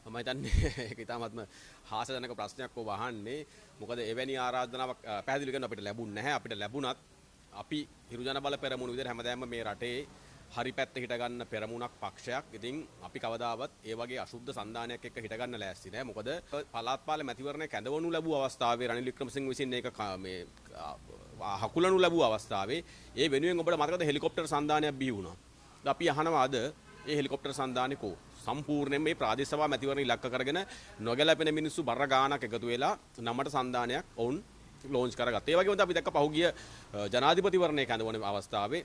මම හිතන්නේ ඒක ඉතාමත්ම හාස්‍යජනක ප්‍රශ්නයක් ඔබ අහන්නේ. මොකද එවැනි ආරාධනාවක් පැහැදිලි කරන්න අපිට ලැබුණ නැහැ. අපිට ලැබුණත් අපි හිරු ජන බල පෙරමුණු විදිහට හැමදාම මේ රටේ හරි පැත්ත හිට ගන්න පෙරමුණක් පක්ෂයක්. ඉතින් අපි කවදාවත් ඒ වගේ අසුද්ධ සන්දානයක් එක්ක හිට ගන්න ලෑස්ති නැහැ. මොකද පළාත් පාලන මැතිවරණය කැඳවනු ලැබුව අවස්ථාවේ රනිල් වික්‍රමසිංහ විසින් ඒක මේ හකුලනු ලැබුව අවස්ථාවේ ඒ වෙනුවෙන් ඔබට මතකද හෙලිකොප්ටර් සන්දානයක් බිහි වුණා. අපි අහනවා අද ඒ හෙලිකොප්ටර් සන්දානේ කෝ සම්පූර්ණයෙන් මේ ප්‍රාදේශ සභා මැතිවරණ ඉලක්ක කරගෙන නොගැලපෙන මිනිස්සු බර ගානක් එකතු වෙලා නමට සන්දානයක් වුන් ලොන්ච් කරගත්තා. ඒ වගේම අපි දැක්ක පහුගිය ජනාධිපතිවරණයේ කැඳවන අවස්ථාවේ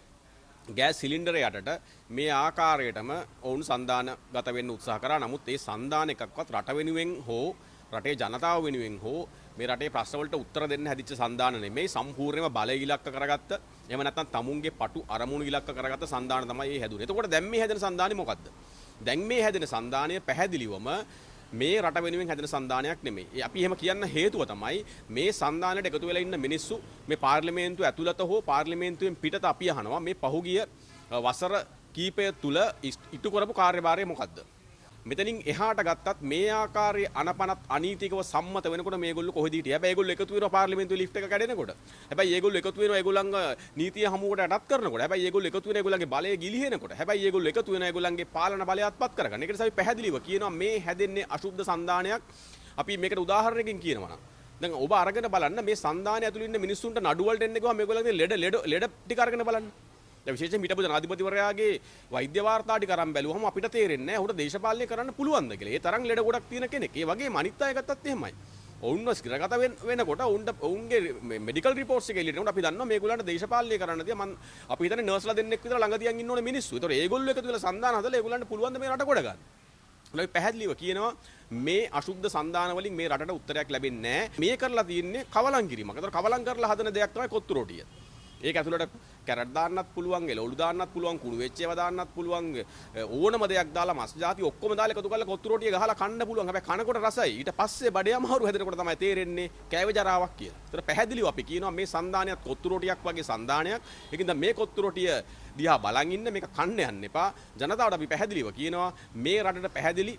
ගෑස් සිලින්ඩරය යටට මේ ආකාරයටම වුන් සන්දානගත වෙන්න උත්සාහ කරා. නමුත් ඒ සන්දාන එකක්වත් රට වෙනුවෙන් හෝ රටේ ජනතාව වෙනුවෙන් හෝ මේ රටේ ප්‍රශ්න වලට උත්තර දෙන්න හැදිච්ච සන්දාන නෙමෙයි. සම්පූර්ණයෙන්ම බලය ඉලක්ක කරගත්ත එහෙම නැත්නම් තමුන්ගේ පටු අරමුණු ඉලක්ක කරගත්ත සන්දාන තමයි මේ හැදුනේ. එතකොට දැන් මේ හැදෙන සන්දානේ මොකද්ද? දැන් මේ හැදෙන සන්දානය පැහැදිලිවම මේ රට වෙනුවෙන් හැදෙන සන්දානයක් නෙමෙයි. අපි එහෙම කියන්න හේතුව තමයි මේ සන්දානයට එකතු වෙලා ඉන්න මිනිස්සු මේ පාර්ලිමේන්තුව ඇතුළත හෝ පාර්ලිමේන්තුවෙන් පිටත අපි අහනවා මේ පහුගිය වසර කීපය තුල ඉටු කරපු කාර්යභාරය මොකද්ද? මෙතනින් එහාට ගත්තත් මේ ආකාරයේ අනපනත් අනීතිකව සම්මත වෙනකොට මේගොල්ලෝ කොහෙද හිටියේ? හැබැයි ඒගොල්ලෝ එකතු වෙනවා පාර්ලිමේන්තුවේ ලිෆ්ට් එක කැඩෙනකොට. හැබැයි ඒගොල්ලෝ එකතු වෙනවා ඒගොල්ලන්ගේ නීතිය හමුවට යටත් කරනකොට. හැබැයි ඒගොල්ලෝ එකතු වෙනවා ඒගොල්ලන්ගේ බලය ගිලිහෙනකොට. හැබැයි ඒගොල්ලෝ එකතු වෙනවා ඒගොල්ලන්ගේ පාලන බලය අත්පත් කරගන්න. ඒක නිසා අපි පැහැදිලිව කියනවා මේ හැදෙන්නේ අශුද්ධ සන්දානයක්. අපි මේකට උදාහරණයකින් කියනවා නම් දැන් ඔබ අරගෙන බලන්න මේ සන්දානය ඇතුළේ ඉන්න මිනිස්සුන්ට නඩු වලට එන්න ගියාම මේගොල්ලන්ගේ ලෙඩ ටික අරගෙන බලන්න. දැන් විශේෂයෙන් හිටපු ජනාධිපතිවරයාගේ වෛද්‍ය වාර්තා ටික අරන් බැලුවම අපිට තේරෙන්නේ නැහැ උට දේශපාලනය කරන්න පුළුවන්ද කියලා. ඒ තරම් ලෙඩ ගොඩක් තියෙන කෙනෙක්. ඒ වගේම අනිත් අය ගත්තත් එහෙමයි. ඔවුන්ව ස්කිරගත වෙනකොට ඔවුන්ගේ මෙඩිකල් රිපෝට්ස් එක එළියට එනකොට අපි දන්නවා මේගොල්ලන්ට දේශපාලනය කරන්න තියා මම අපි හිතන්නේ නර්ස්ලා දෙන්නෙක් විතර ළඟ තියන් ඉන්න ඕනේ මිනිස්සු. ඒතකොට ඒගොල්ලෝ එකතු වෙලා සන්දාන හදලා ඒගොල්ලන්ට පුළුවන් ද මේ රට ගොඩ ගන්න. අපි පැහැදිලිව කියනවා මේ අශුද්ධ සන්දාන වලින් මේ රටට උත්තරයක් ලැබෙන්නේ නැහැ. මේ කරලා තියෙන්නේ කවලම් කිරීමක්. ඒතකොට කවලම් කරලා හදන දෙයක් තමයි කොත්තු රොටිය. ඒක ඇතුළට කැරට් දාන්නත් පුළුවන්, එළවලු දාන්නත් පුළුවන්, කුණු වෙච්ච ඒවා දාන්නත් පුළුවන්, ඕනම දෙයක් දාලා මස් ಜಾති ඔක්කොම දාලා එකතු කරලා කොත්තු රොටිය ගහලා කන්න පුළුවන්. හැබැයි කනකොට රසයි. ඊට පස්සේ බඩේ අමාරු හැදෙනකොට තමයි තේරෙන්නේ කෑව ජරාවක් කියලා. ඒතර පැහැදිලිව අපි කියනවා මේ සන්දානයත් කොත්තු රොටියක් වගේ සන්දානයක්. ඒකින්ද මේ කොත්තු රොටිය දිහා බලන් ඉන්න මේක කන්න යන්න එපා. ජනතාවට අපි පැහැදිලිව කියනවා මේ රටට පැහැදිලි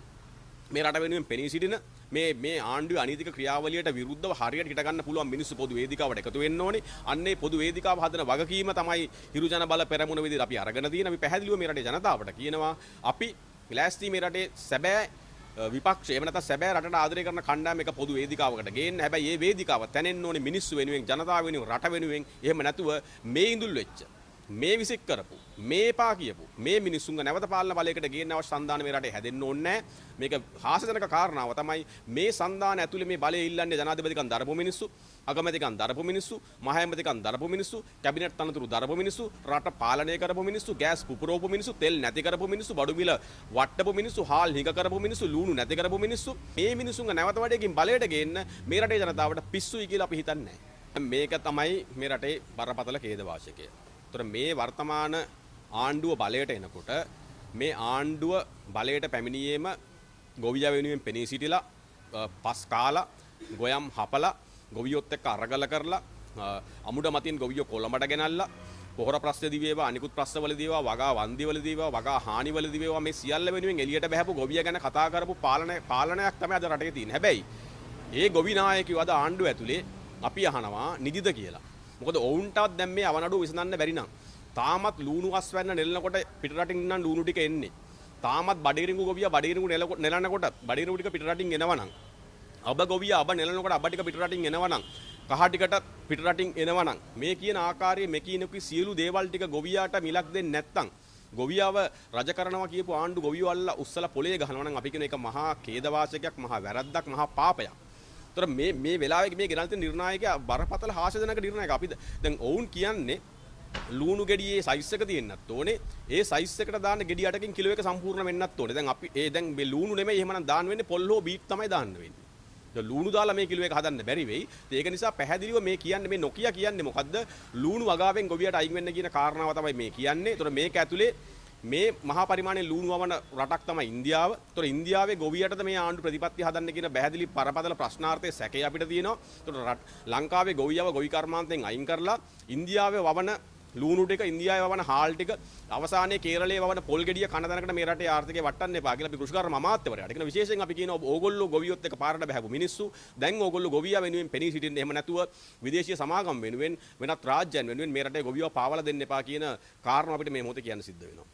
මේ රට වෙනුවෙන් පෙනී සිටින මේ ආණ්ඩුවේ අනීතික ක්‍රියාවලියට විරුද්ධව හරියට හිට ගන්න පුළුවන් මිනිස්සු පොදු වේදිකාවට එකතු වෙන්න ඕනේ. අන්නේ පොදු වේදිකාව හදන වගකීම තමයි හිරු ජන බල පෙරමුණ විදිහට අපි අරගෙන තියෙන. අපි පැහැදිලිව මේ රටේ ජනතාවට කියනවා අපි ග්ලාස්ටි මේ රටේ සැබෑ විපක්ෂ එහෙම නැත්නම් සැබෑ රටට ආදරය කරන කණ්ඩායම එක පොදු වේදිකාවකට ගේන්න. හැබැයි මේ වේදිකාව තැනෙන්න ඕනේ මිනිස්සු වෙනුවෙන්, ජනතාව වෙනුවෙන්, රට වෙනුවෙන්. එහෙම නැතුව මේ ඉඳුල් වෙච්ච මේ විසික් කරපු මේ පා කියපු මේ මිනිස්සුන්ගේ නැවත පාලන බලයකට ගේන්න අවශ්‍ය සන්දාන මේ රටේ හැදෙන්න ඕනේ නැහැ. මේක හාස්‍යජනක කාරණාව තමයි මේ සන්දාන ඇතුලේ මේ බලය ඉල්ලන්නේ ජනාධිපතිකම් දරපු මිනිස්සු, අගමැතිකම් දරපු මිනිස්සු, මහඇමතිකම් දරපු මිනිස්සු, කැබිනට් තනතුරු දරපු මිනිස්සු, රට පාලනය කරපු මිනිස්සු, ගෑස් පුපුරවපු මිනිස්සු, තෙල් නැති කරපු මිනිස්සු, බඩු මිල වට්ටපු මිනිස්සු, හාල් හිඟ කරපු මිනිස්සු, ලුණු නැති කරපු මිනිස්සු. මේ මිනිස්සුන්ගේ නැවත වැඩකින් බලයට ගේන්න මේ රටේ ජනතාවට පිස්සුයි කියලා අපි හිතන්නේ නැහැ. මේක තමයි මේ රටේ බරපතල ඛේදවාචකය. මේ වර්තමාන ආණ්ඩුව බලයට එනකොට මේ ආණ්ඩුව බලයට පැමිණියේම ගොවියා වෙනුවෙන් පෙනී සිටිලා පස් කාලා ගොයම් හපලා ගොවියොත් එක්ක අරගල කරලා අමුඩ මතින් ගොවියෝ කොළඹට ගෙනල්ලා පොහොර ප්‍රශ්නදී වේවා අනිකුත් ප්‍රශ්නවලදී වේවා වගා වන්දිවලදී වේවා වගා හානිවලදී වේවා මේ සියල්ල වෙනුවෙන් එළියට බහැපු ගොවියා ගැන කතා කරපු පාලනයක් තමයි අද රටේ තියෙන්නේ. හැබැයි ඒ ගොවි නායකයෝ අද ආණ්ඩුව ඇතුලේ අපි අහනවා නිදිද කියලා. මොකද ඔවුන්ටවත් දැන් මේ අවනඩුව විසඳන්න බැරි නම් තාමත් ලුණු අස් වෙන්න නෙලනකොට පිටරටින් නම් ලුණු ටික එන්නේ. තාමත් බඩගිරිඟු ගොවියා බඩගිරිඟු නෙලනකොට බඩගිරිඟු ටික පිටරටින් එනවා නම් අබ ගොවියා අබ නෙලනකොට අබ ටික පිටරටින් එනවා නම් කහ ටිකට පිටරටින් එනවා නම් මේ කියන ආකාරයේ මෙකිනෙකි සියලු දේවල් ටික ගොවියාට මිලක් දෙන්නේ නැත්නම් ගොවියාව රජ කරනවා කියපු ආණ්ඩු ගොවියෝ අල්ල උස්සලා පොලේ ගහනවා නම් අපි කියන එක මහා ඛේදවාචකයක්, මහා වැරද්දක්, මහා පාපයක්. තොර මේ වෙලාවේ මේ ගෙනල්ත නිර්ණායකයා බරපතල හාස්‍යජනක නිර්ණායක. අපි දැන් ඔවුන් කියන්නේ ලුණු ගෙඩියේ සයිස් එක තියෙන්නත් ඕනේ. ඒ සයිස් එකට දාන්න ගෙඩි 8කින් කිලෝ එක සම්පූර්ණ වෙන්නත් ඕනේ. දැන් අපි දැන් මේ ලුණු නෙමෙයි එහෙමනම් දාන්න වෙන්නේ පොල් හෝ බීට් තමයි දාන්න වෙන්නේ. දැන් ලුණු දාලා මේ කිලෝ එක හදන්න බැරි වෙයි. ඒක නිසා පැහැදිලිව මේ කියන්නේ මේ නොකිය කියන්නේ මොකද්ද? ලුණු වගාවෙන් ගොවියට අයින් වෙන්න කියන කාරණාව තමයි මේ කියන්නේ. ඒතර මේක ඇතුලේ මේ මහා පරිමාණයේ ලුණු වවන රටක් තමයි ඉන්දියාව. ඒතර ඉන්දියාවේ ගොවියටද මේ ආණ්ඩු ප්‍රතිපත්ති හදන්න කියන පැහැදිලි පරපතල ප්‍රශ්නාර්ථයේ සැකේ අපිට තියෙනවා. ඒතර ලංකාවේ ගොවියව ගොවි කර්මාන්තයෙන් අයින් කරලා ඉන්දියාවේ වවන ලුණු ටික ඉන්දියාවේ වවන හාල් ටික අවසානයේ කේරළයේ වවන පොල් ගෙඩිය කන තැනකට මේ රටේ ආර්ථිකය වටන්න එපා කියලා අපි කෘෂිකර්ම අමාත්‍යවරයාට කියන විශේෂයෙන් අපි කියනවා ඕගොල්ලෝ ගොවියොත් එක පාරට බහැපු මිනිස්සු දැන් ඕගොල්ලෝ ගොවියා වෙනුවෙන් පෙනී සිටින්න එහෙම නැතුව විදේශීය සමාගම් වෙනුවෙන් වෙනත් රාජ්‍යයන් වෙනුවෙන් මේ රටේ ගොවියව පාවලා දෙන්න එපා කියන කාරණා අපිට මේ මොහොතේ කියන්න සිද්ධ වෙනවා.